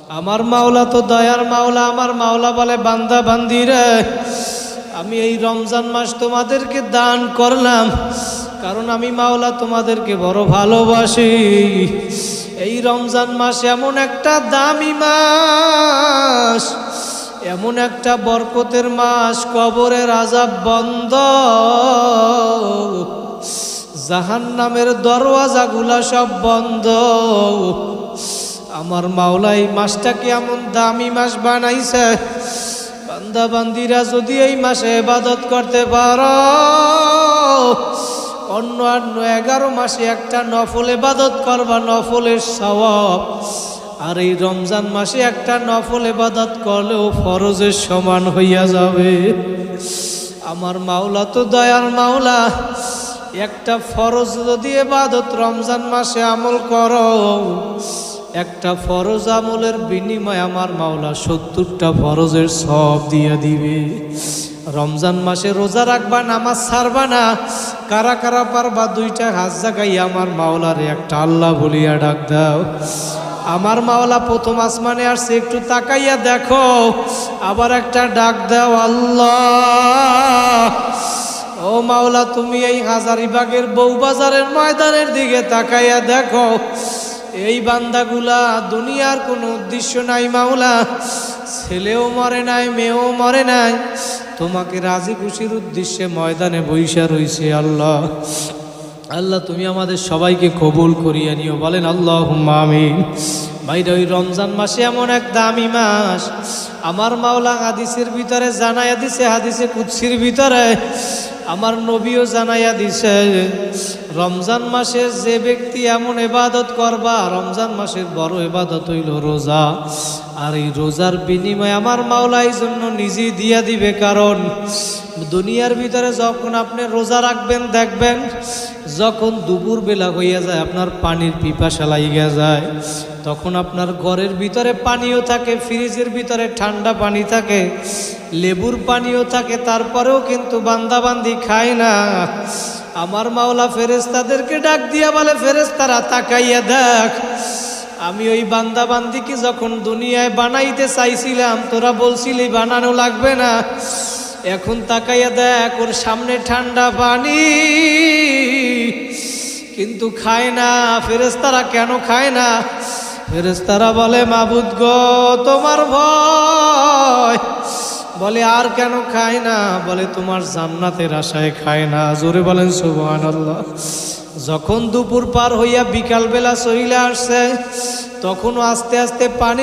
আমার মাওলা তো দয়ার মাওলা। আমার মাওলা বলে, বান্দা বান্দিরে, আমি এই রমজান মাস তোমাদেরকে দান করলাম, কারণ আমি মাওলা তোমাদেরকে বড় ভালোবাসি। এই রমজান মাস এমন একটা দামি মাস, এমন একটা বরকতের মাস, কবরের আযাব বন্ধ, জাহান্নামের দরওয়াজাগুলা সব বন্ধ। আমার মাওলা এই মাসটাকে এমন দামি মাস বানাইছে, বান্দা বান্দিরা যদি এই মাসে ইবাদত করতে পারো, অন্য 11 মাসে একটা নফল ইবাদত করবা, নফলের সওয়াব। আর এই রমজান মাসে একটা নফল ইবাদত করলেও ফরজের সমান হইয়া যাবে। আমার মাওলা তো দয়ার মাওলা। একটা ফরজ যদি ইবাদত রমজান মাসে আমল করো, একটা ফরজ আমলের বিনিময়ে আমার মাওলা 70টা ফরজের সওয়াব দিয়ে দিবে। রমজান মাসে রোজা রাখবা, নামাজ ছাড়বা না। কারা কারা পারবা 2টা হাত জাগাইয়া আমার মাওলারে একটা আল্লাহ বলিয়া ডাক দাও। আমার মাওলা প্রথম আসমানে আসছে, একটু তাকাইয়া দেখো, আবার একটা ডাক দাও, আল্লাহ। ও মাওলা, তুমি এই হাজারীবাগের বউবাজারের ময়দানের দিকে তাকাইয়া দেখো, এই বান্দাগুলা দুনিয়ার কোনো উদ্দেশ্য নাই মাওলা, ছেলেও মরে নাই, মেয়েও মরে নাই, তোমাকে রাজি খুশির উদ্দেশ্যে ময়দানে বইসা রইছে। আল্লাহ আল্লাহ, তুমি আমাদের সবাইকে কবুল করিয়া নিও, বলেন আল্লাহুম্মা আমিন। ভাইরা, ওই রমজান মাসে এমন এক দামি মাস, আমার মাওলা হাদিসের ভিতরে জানাইয়া দিছে, হাদিসে কুদসির ভিতরে আমার নবীও জানাইয়া দিছে, রমজান মাসের যে ব্যক্তি এমন ইবাদত করবা, রমজান মাসের বড় ইবাদত হইল রোজা। আর এই রোজার বিনিময়ে আমার মাওলা এই জন্য নিজেই দিয়া দিবে। কারণ দুনিয়ার ভিতরে যখন আপনি রোজা রাখবেন, দেখবেন যখন দুপুর বেলা হইয়া যায়, আপনার পানির পিপাসা লাগিয়া যায়, তখন আপনার ঘরের ভিতরে পানিও থাকে, ফ্রিজের ভিতরে ঠান্ডা পানি থাকে, লেবুর পানিও থাকে, তারপরেও কিন্তু বান্দাবান্দি খায় না। আমার মাওলা ফেরেশতাদেরকে ডাক দিয়া বলে, ফেরেশতারা তাকাইয়া দেখ, আমি ওই বান্দাবান্দিকে যখন দুনিয়ায় বানাইতে চাইছিলাম, তোরা বলছিলি বানানো লাগবে না, এখন তাকাইয়া দেখ, ওর সামনে ঠান্ডা পানি, কিন্তু খায় না। ফেরেশতারা কেন খায় না? ফেরেশতারা বলে, মাবুদ গো, তোমার ভয়। বলে, আর কেন খায় না? বলে, তোমার জান্নাতের আশায় খায় না। জোরে বলেন সুবহানাল্লাহ। যখন দুপুর পার হইয়া বিকালবেলা চইলা আসছে, তখনও আস্তে আস্তে পানি